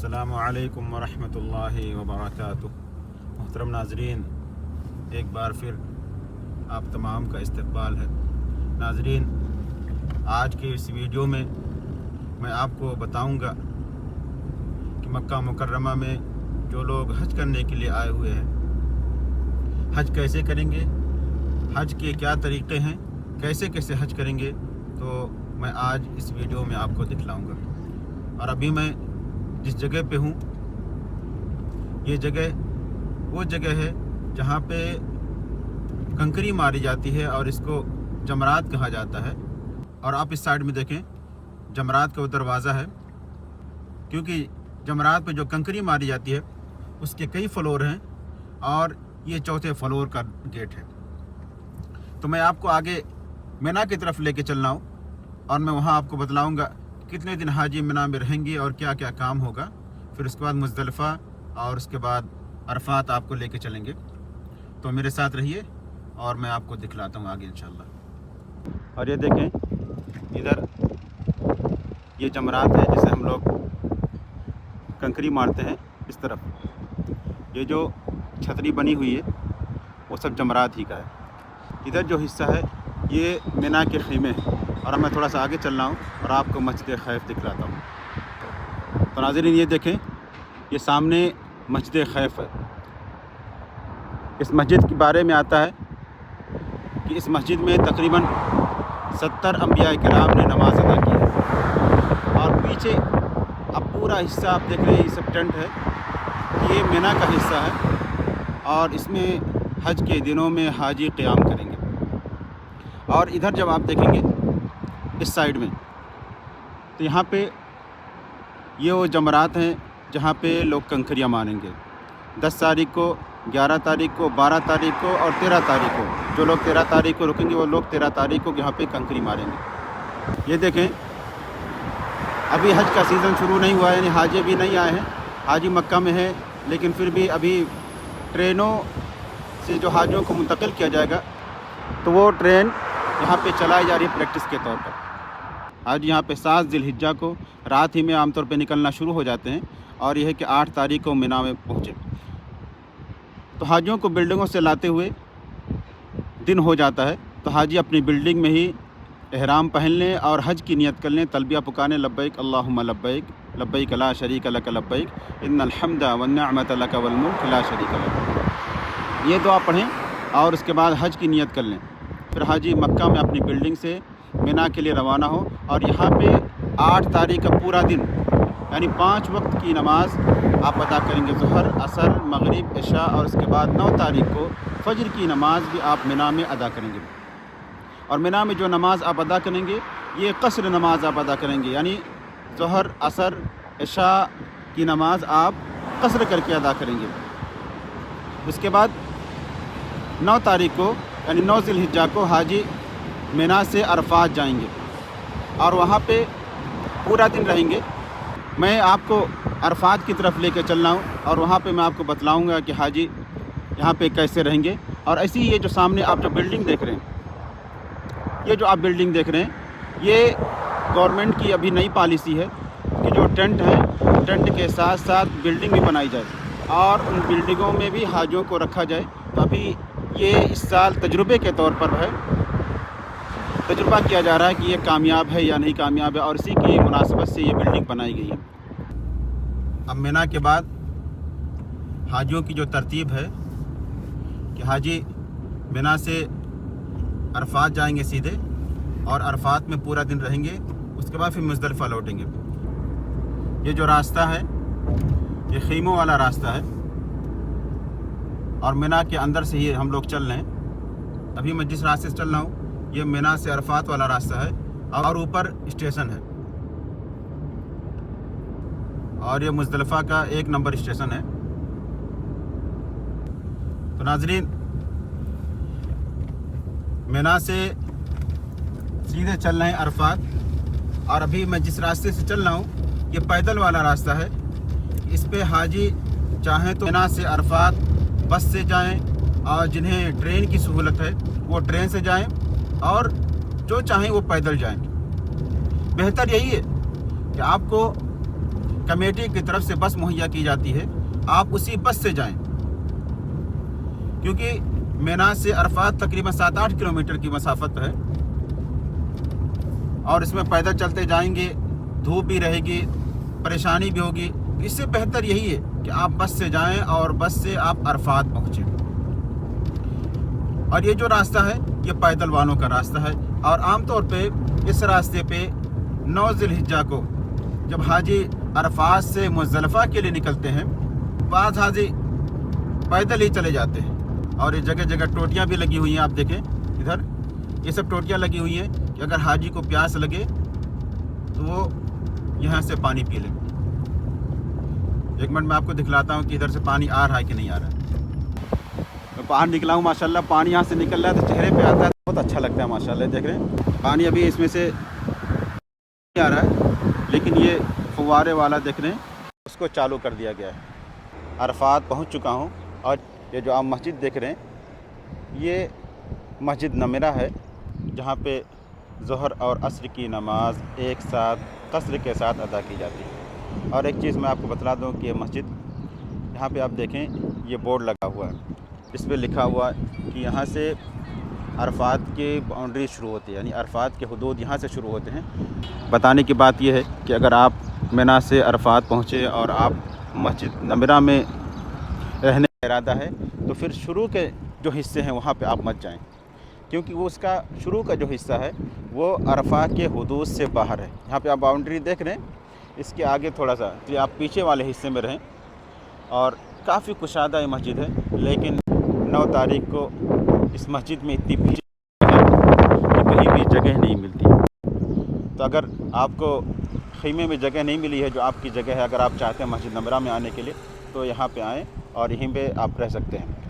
अस्सलामु अलैकुम वरहमतुल्लाहि वबरकातुह। मोहतरम नाजरीन, एक बार फिर आप तमाम का इस्तकबाल है। नाजरीन, आज के इस वीडियो में मैं आपको बताऊंगा कि मक्का मुकर्रमा में जो लोग हज करने के लिए आए हुए हैं, हज कैसे करेंगे, हज के क्या तरीक़े हैं, कैसे कैसे हज करेंगे, तो मैं आज इस वीडियो में आपको दिखलाऊंगा। और अभी मैं जिस जगह पे हूँ, ये जगह वो जगह है जहाँ पे कंकरी मारी जाती है और इसको जमरात कहा जाता है। और आप इस साइड में देखें, जमरात का वो दरवाज़ा है, क्योंकि जमरात पे जो कंकरी मारी जाती है उसके कई फ्लोर हैं और ये चौथे फ्लोर का गेट है। तो मैं आपको आगे मिना की तरफ लेके चल रहा हूँ और मैं वहाँ आपको बतलाऊँगा कितने दिन हाजी मिना में रहेंगे और क्या क्या काम होगा। फिर उसके बाद मुज़दलिफ़ा और उसके बाद अरफात आपको लेके चलेंगे। तो मेरे साथ रहिए और मैं आपको दिखलाता हूँ आगे इंशाल्लाह। और ये देखें, इधर ये जमरात है जिसे हम लोग कंकरी मारते हैं। इस तरफ ये जो छतरी बनी हुई है वो सब जमरात ही का है। इधर जो हिस्सा है ये मिना के ख़ीमे हैं। और अब मैं थोड़ा सा आगे चल रहा हूँ और आपको मस्जिद खैफ दिखलाता हूँ। तो नाज़रीन, ये देखें, ये सामने मस्जिद खैफ है। इस मस्जिद के बारे में आता है कि इस मस्जिद में तकरीबन 70 अंबिया किराम ने नमाज अदा की है। और पीछे अब पूरा हिस्सा आप देख रहे हैं, ये सब टेंट है, ये मिना का हिस्सा है और इसमें हज के दिनों में हाजी क़याम करेंगे। और इधर जब आप देखेंगे इस साइड में, तो यहाँ पे ये वो जमरात हैं जहाँ पे लोग कंकरियाँ मारेंगे। 10 तारीख को, 11 तारीख को, 12 तारीख को और 13 तारीख को। जो लोग 13 तारीख को रुकेंगे वो लोग 13 तारीख को यहाँ पे कंकरी मारेंगे। ये देखें, अभी हज का सीज़न शुरू नहीं हुआ है, यानी हाजी भी नहीं आए हैं। हाजी मक्का में है, लेकिन फिर भी अभी ट्रेनों से जो हाजियों को मुंतकिल किया जाएगा, तो वो ट्रेन यहाँ पे चलाई जा रही है प्रैक्टिस के तौर पर। आज यहाँ पे 7 ज़िलहिज्जा को रात ही में आमतौर पे निकलना शुरू हो जाते हैं और यह है कि 8 तारीख को मिना में पहुँचे। तो हाजियों को बिल्डिंगों से लाते हुए दिन हो जाता है, तो हाजी अपनी बिल्डिंग में ही एहराम पहन लें और हज की नियत कर लें, तलबिया पुकारें, लब्बैक अल्लाहुम्मा लब्बैक, लब्बैक ला शरीक लक लब्बैक, इन्नल हम्दा वन निअमत लक वल मुल्क ला शरीक लक। ये दुआ पढ़ें और उसके बाद हज की नियत कर लें। फिर हाजी मक्का में अपनी बिल्डिंग से मिना के लिए रवाना हो और यहाँ पे 8 तारीख का पूरा दिन, यानी 5 वक्त की नमाज आप अदा करेंगे, ज़ुहर, असर, मगरिब, इशा। और उसके बाद 9 तारीख को फ़जर की नमाज भी आप मिना में अदा करेंगे। और मिना में जो नमाज आप अदा करेंगे ये कसर नमाज आप अदा करेंगे, यानी ज़ुहर, असर, इशा की नमाज आप कसर करके अदा करेंगे। उसके बाद 9 तारीख को, यानी 9 ज़िलहिज्जा को हाजी मिना से अरफात जाएंगे और वहाँ पे पूरा दिन रहेंगे। मैं आपको अरफात की तरफ लेकर चल रहा हूँ और वहाँ पे मैं आपको बतलाऊँगा कि हाजी यहाँ पे कैसे रहेंगे। और ऐसी ये जो सामने आप जो बिल्डिंग देख रहे हैं, ये जो आप बिल्डिंग देख रहे हैं, ये गवर्नमेंट की अभी नई पॉलिसी है कि जो टेंट है, टेंट के साथ साथ बिल्डिंग भी बनाई जाए और उन बिल्डिंगों में भी हाजियों को रखा जाए। तो अभी ये इस साल तजुर्बे के तौर पर है, तजुर्बा किया जा रहा है कि ये कामयाब है या नहीं कामयाब है, और इसी की मुनासबत से ये बिल्डिंग बनाई गई है। अब मिना के बाद हाजियों की जो तरतीब है कि हाजी मिना से अरफात जाएंगे सीधे और अरफात में पूरा दिन रहेंगे। उसके बाद फिर मुज़दलिफ़ा लौटेंगे। ये जो रास्ता है ये ख़ीमों वाला रास्ता है और मिना के अंदर से ही हम लोग चल रहे हैं। अभी मैं जिस रास्ते से चल रहा हूँ ये मिना से अरफात वाला रास्ता है और ऊपर स्टेशन है और ये मुज़दलिफ़ा का 1 नंबर स्टेशन है। तो नाज़रीन, मिना से सीधे चल रहे हैं अरफात। और अभी मैं जिस रास्ते से चल रहा हूँ ये पैदल वाला रास्ता है। इस पे हाजी चाहें तो मिना से अरफात बस से जाएं और जिन्हें ट्रेन की सहूलत है वो ट्रेन से जाएं और जो चाहें वो पैदल जाएं। बेहतर यही है कि आपको कमेटी की तरफ से बस मुहैया की जाती है, आप उसी बस से जाएं, क्योंकि मिना से अरफात तकरीबन 7-8 किलोमीटर की मसाफत है और इसमें पैदल चलते जाएंगे, धूप भी रहेगी, परेशानी भी होगी। तो इससे बेहतर यही है कि आप बस से जाएं और बस से आप अरफात पहुँचें। और ये जो रास्ता है ये पैदल वालों का रास्ता है, और आमतौर पे इस रास्ते पे 9 ज़िलहिज्जा को जब हाजी अरफात से मुज़दलिफ़ा के लिए निकलते हैं, बाद हाजी पैदल ही चले जाते हैं। और ये जगह जगह टोटियाँ भी लगी हुई हैं, आप देखें इधर ये सब टोटियाँ लगी हुई हैं कि अगर हाजी को प्यास लगे तो वो यहाँ से पानी पी ले। एक मिनट मैं आपको दिखलाता हूँ कि इधर से पानी आ रहा है कि नहीं आ रहा है। मैं बाहर निकला हूँ, माशाल्लाह पानी यहाँ से निकल रहा है तो चेहरे पे आता है, बहुत अच्छा लगता है माशाल्लाह। देख रहे हैं पानी अभी इसमें से नहीं आ रहा है, लेकिन ये फुव्वारे वाला देख रहे हैं उसको चालू कर दिया गया है। अरफात पहुँच चुका हूँ और ये जो आप मस्जिद देख रहे हैं ये मस्जिद नमिरा है, जहाँ पे ज़ोहर और असर की नमाज एक साथ कसर के साथ अदा की जाती है। और एक चीज़ मैं आपको बतला दूँ कि ये मस्जिद, यहाँ पे आप देखें ये बोर्ड लगा हुआ है, इस पर लिखा हुआ है कि यहाँ से अरफात की बाउंड्री शुरू होती है, यानी अरफात के हुदूद यहाँ से शुरू होते हैं। बताने की बात यह है कि अगर आप मिना से अरफात पहुँचे और आप मस्जिद नमिरा में रहने का इरादा है तो फिर शुरू के जो हिस्से हैं वहाँ पे आप मत जाएं, क्योंकि वो उसका शुरू का जो हिस्सा है वो अरफात के हुदूद से बाहर है। यहाँ पे आप बाउंड्री देख रहे हैं, इसके आगे थोड़ा सा तो आप पीछे वाले हिस्से में रहें। और काफ़ी कुशादा ये मस्जिद है, लेकिन 9 तारीख को इस मस्जिद में इतनी भीड़ है कि कहीं भी जगह नहीं मिलती। तो अगर आपको खीमे में जगह नहीं मिली है जो आपकी जगह है, अगर आप चाहते हैं मस्जिद नमिरा में आने के लिए तो यहाँ पे आएँ और यहीं पे आप रह सकते हैं।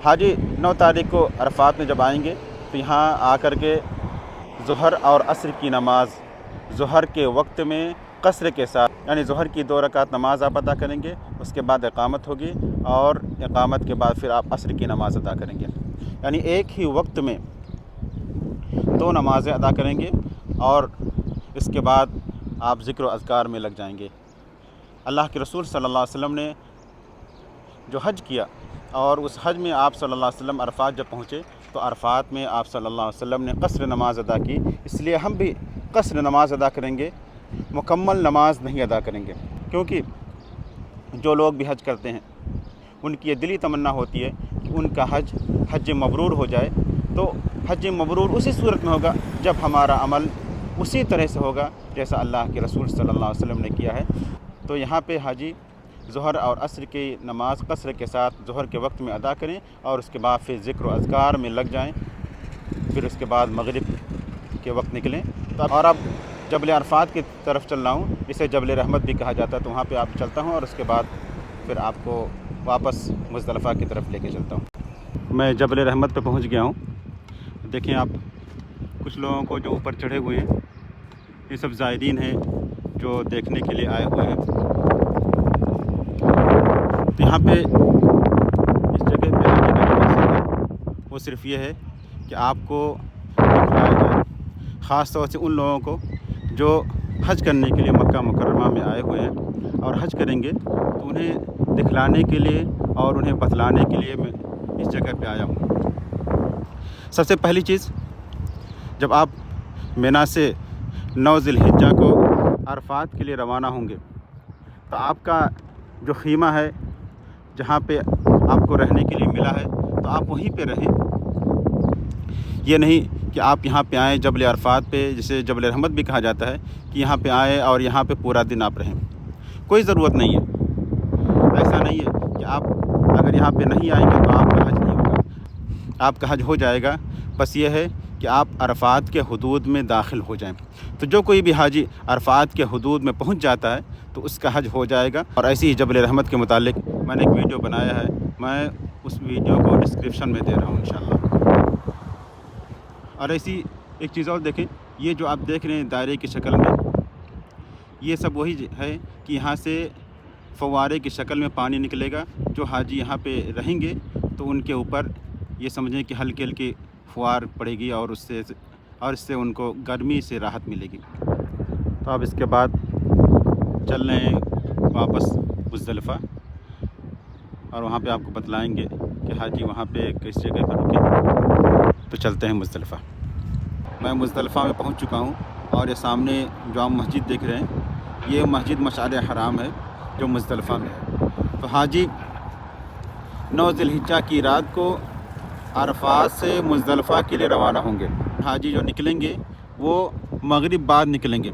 हाजी 9 तारीख को अरफात में जब आएंगे तो यहाँ आकर के ज़ोहर और असर की नमाज ज़ोहर के वक्त में कसर के साथ, यानी ज़ोहर की 2 रकात नमाज आप अदा करेंगे, उसके बाद इक़ामत होगी और इक़ामत के बाद फिर आप असर की नमाज़ अदा करेंगे, यानी एक ही वक्त में 2 नमाज़ें अदा करेंगे। और इसके बाद आप ज़िक्र व अज़कार में लग जाएंगे। अल्लाह के रसूल सल्लल्लाहु अलैहि वसल्लम ने जो हज किया और उस हज में आप सल्लल्लाहु अलैहि वसल्लम अरफात जब पहुँचे तो अरफात में आप सल्लल्लाहु अलैहि वसल्लम ने कसर नमाज अदा की, इसलिए हम भी कसर नमाज अदा करेंगे, मुकम्मल नमाज नहीं अदा करेंगे। क्योंकि जो लोग भी हज करते हैं उनकी ये दिली तमन्ना होती है कि उनका हज मबरूर हो जाए। तो हज मबरूर उसी सूरत में होगा जब हमारा अमल उसी तरह से होगा जैसा अल्लाह के रसूल सल्लल्लाहु अलैहि वसल्लम ने किया है। तो यहाँ पे हाजी ज़ोहर और असर की नमाज कसर के साथ ज़ोहर के वक्त में अदा करें और उसके बाद फिर ज़िक्र व अज़कार में लग जाएं, फिर उसके बाद मगरिब के वक्त निकलें। तो और अब जबल अरफात की तरफ चल रहा हूँ, जिसे जबल रहमत भी कहा जाता है, तो वहाँ पे आप चलता हूँ और उसके बाद फिर आपको वापस मुज़दलिफ़ा की तरफ लेके चलता हूँ। मैं जबल रहमत पे पहुँच गया हूँ। देखें आप, कुछ लोगों को जो ऊपर चढ़े हुए हैं ये सब ज़ायरीन हैं जो देखने के लिए आए हुए हैं। तो यहाँ पे इस जगह पे आने का जो मकसद है वो सिर्फ ये है कि आपको दिखलाया जाए, ख़ास तौर से उन लोगों को जो हज करने के लिए मक्का मुकर्रमा में आए हुए हैं और हज करेंगे, तो उन्हें दिखलाने के लिए और उन्हें बतलाने के लिए मैं इस जगह पे आया हूँ। सबसे पहली चीज़, जब आप मिना से 9 ज़िलहिज्जा को अरफात के लिए रवाना होंगे तो आपका जो खीमा है जहाँ पे आपको रहने के लिए मिला है तो आप वहीं पे रहें। ये नहीं कि आप यहाँ पे आएँ जबल अरफात पे, जिसे जबल रहमत भी कहा जाता है, कि यहाँ पे आएँ और यहाँ पे पूरा दिन आप रहें। कोई ज़रूरत नहीं है, ऐसा नहीं है कि आप अगर यहाँ पे नहीं आएंगे तो आपका हज नहीं होगा। आपका हज हो जाएगा, बस ये है कि आप अरफात के हुदूद में दाखिल हो जाएं। तो जो कोई भी हाजी अरफात के हुदूद में पहुंच जाता है तो उसका हज हो जाएगा। और ऐसी ही जबल रहमत के मुतालिक मैंने एक वीडियो बनाया है, मैं उस वीडियो को डिस्क्रिप्शन में दे रहा हूँ इंशाल्लाह। और ऐसी एक चीज़ और देखें, ये जो आप देख रहे हैं दायरे की शक्ल में, ये सब वही है कि यहाँ से फव्वारे की शक्ल में पानी निकलेगा। जो हाजी यहाँ पे रहेंगे तो उनके ऊपर ये समझें कि हल्की हल्की फुहार पड़ेगी और इससे उनको गर्मी से राहत मिलेगी। तो अब इसके बाद चल रहे हैं واپس مزدلفہ، اور وہاں پہ آپ کو بتلائیں گے کہ حاجی وہاں پہ کس جگہ پر رکے۔ تو چلتے ہیں مزدلفہ۔ میں مزدلفہ میں پہنچ چکا ہوں، اور یہ سامنے جو آپ مسجد دیکھ رہے ہیں یہ مسجد مشعر حرام ہے جو مزدلفہ میں ہے۔ تو حاجی 9 ذی الحجہ کی رات کو عرفات سے مزدلفہ کے لیے روانہ ہوں گے۔ حاجی جو نکلیں گے وہ مغرب بعد نکلیں گے،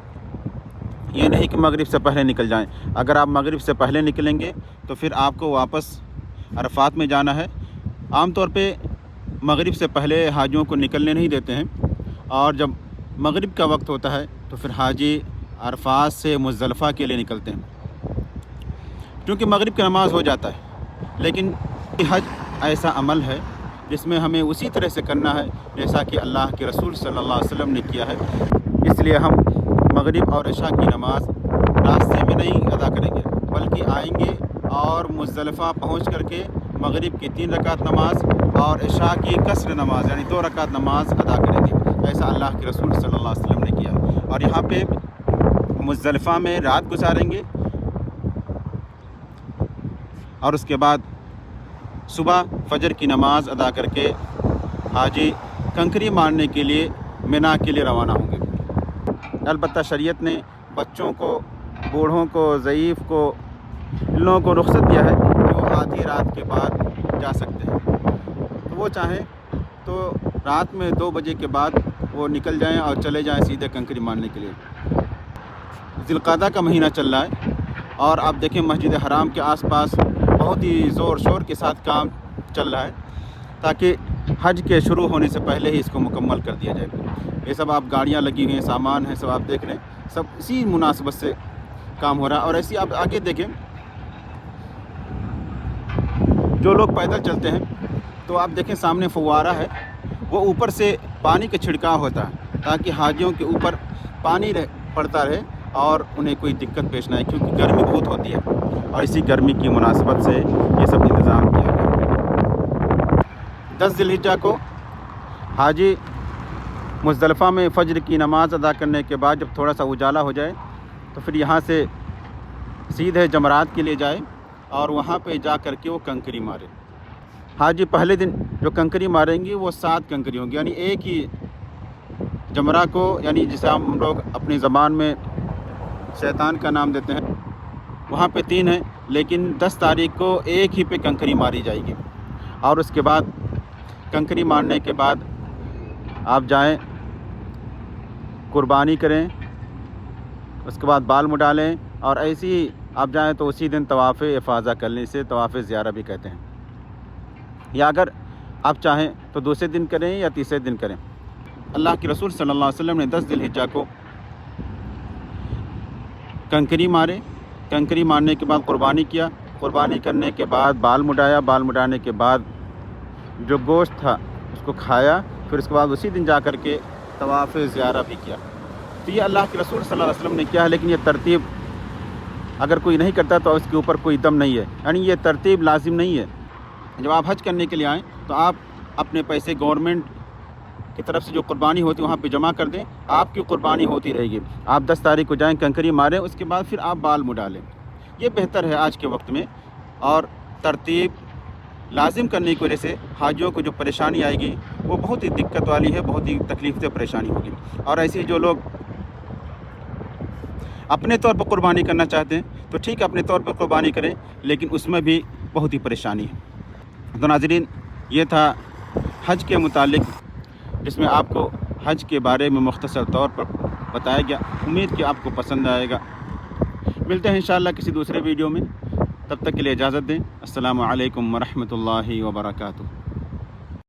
یہ نہیں کہ مغرب سے پہلے نکل جائیں۔ اگر آپ مغرب سے پہلے نکلیں گے تو پھر آپ کو واپس عرفات میں جانا ہے۔ عام طور پہ مغرب سے پہلے حاجیوں کو نکلنے نہیں دیتے ہیں، اور جب مغرب کا وقت ہوتا ہے تو پھر حاجی عرفات سے مزدلفہ کے لیے نکلتے ہیں، کیونکہ مغرب کی نماز ہو جاتا ہے۔ لیکن حج ایسا عمل ہے جس میں ہمیں اسی طرح سے کرنا ہے جیسا کہ اللہ کے رسول صلی اللہ علیہ وسلم نے کیا ہے، اس لیے ہم مغرب اور عشاء کی نماز راستے میں نہیں ادا کریں گے، بلکہ آئیں گے اور مزدلفہ پہنچ کر کے مغرب کی 3 رکعت نماز اور عشاء کی قصر نماز یعنی 2 رکعت نماز ادا کریں گے، ایسا اللہ کے رسول صلی اللہ علیہ وسلم نے کیا۔ اور یہاں پہ مزدلفہ میں رات گزاریں گے، اور اس کے بعد صبح فجر کی نماز ادا کر کے حاجی کنکری مارنے کے لیے مینا کے لیے روانہ ہوں گے۔ البتہ شریعت نے بچوں کو، بوڑھوں کو، ضعیف کو، ان لوگوں کو رخصت دیا ہے کہ وہ آدھی رات کے بعد جا سکتے ہیں، تو وہ چاہیں تو رات میں 2 بجے کے بعد وہ نکل جائیں اور چلے جائیں سیدھے کنکری مارنے کے لیے۔ ذی القعدہ کا مہینہ چل رہا ہے، اور آپ دیکھیں مسجد حرام کے آس پاس بہت ہی زور شور کے ساتھ کام چل رہا ہے، تاکہ حج کے شروع ہونے سے پہلے ہی اس کو مکمل کر دیا جائے۔ یہ سب آپ گاڑیاں لگی ہوئی ہیں، سامان ہیں، سب آپ دیکھ رہے ہیں، سب اسی مناسبت سے کام ہو رہا ہے۔ اور ایسی آپ آگے دیکھیں، جو لوگ پیدل چلتے ہیں تو آپ دیکھیں سامنے فوارہ ہے، وہ اوپر سے پانی کا چھڑکاؤ ہوتا ہے تاکہ حاجیوں کے اوپر پانی پڑتا رہے اور انہیں کوئی دقت پیش نہ آئے، کیونکہ گرمی بہت ہوتی ہے، اور اسی گرمی کی مناسبت سے یہ سب انتظام کیا گیا۔ 10 ذی الحجہ کو حاجی مزدلفہ میں فجر کی نماز ادا کرنے کے بعد جب تھوڑا سا اجالا ہو جائے تو پھر یہاں سے سیدھے جمرات کے لیے جائے، اور وہاں پہ جا کر کے وہ کنکری مارے۔ حاجی پہلے دن جو کنکری ماریں گے وہ 7 کنکری ہوں گی، یعنی ایک ہی جمرہ کو، یعنی جسے ہم لوگ اپنی زبان میں شیطان کا نام دیتے ہیں، وہاں پہ 3 ہیں، لیکن 10 تاریخ کو ایک ہی پہ کنکری ماری جائے گی۔ اور اس کے بعد کنکری مارنے کے بعد آپ جائیں قربانی کریں، اس کے بعد بال مڈالیں، اور ایسی ہی آپ جائیں تو اسی دن طواف افاضہ کر لیں، اسے طواف زیارہ بھی کہتے ہیں، یا اگر آپ چاہیں تو دوسرے دن کریں یا تیسرے دن کریں۔ اللہ کے رسول صلی اللہ علیہ وسلم نے 10 ذی الحجہ کو کنکری مارے، کنکری مارنے کے بعد قربانی کیا، قربانی کرنے کے بعد بال مڈایا، بال مڈانے کے بعد جو گوشت تھا اس کو کھایا، پھر اس کے بعد اسی دن جا کر کے طواف زیارہ بھی کیا۔ تو یہ اللہ کے رسول صلی اللہ علیہ وسلم نے کیا ہے، لیکن یہ ترتیب اگر کوئی نہیں کرتا تو اس کے اوپر کوئی دم نہیں ہے، یعنی یہ ترتیب لازم نہیں ہے۔ جب آپ حج کرنے کے لیے آئیں تو آپ اپنے پیسے گورنمنٹ کی طرف سے جو قربانی ہوتی ہے وہاں پہ جمع کر دیں، آپ کی قربانی ہوتی رہے گی۔ آپ 10 تاریخ کو جائیں کنکری ماریں، اس کے بعد پھر آپ بال مڈالیں، یہ بہتر ہے آج کے وقت میں۔ اور ترتیب لازم کرنے کی وجہ سے حاجیوں کو جو پریشانی آئے گی وہ بہت ہی دقت والی ہے، بہت ہی تکلیف دہ پریشانی ہوگی۔ اور ایسے جو لوگ اپنے طور پر قربانی کرنا چاہتے ہیں تو ٹھیک ہے، اپنے طور پر قربانی کریں، لیکن اس میں بھی بہت ہی پریشانی ہے۔ تو ناظرین، یہ تھا حج کے متعلق، جس میں آپ کو حج کے بارے میں مختصر طور پر بتایا گیا۔ امید کہ آپ کو پسند آئے گا۔ ملتے ہیں انشاءاللہ کسی دوسرے ویڈیو میں، تب تک کے لیے اجازت دیں۔ السلام علیکم ورحمۃ اللہ وبرکاتہ۔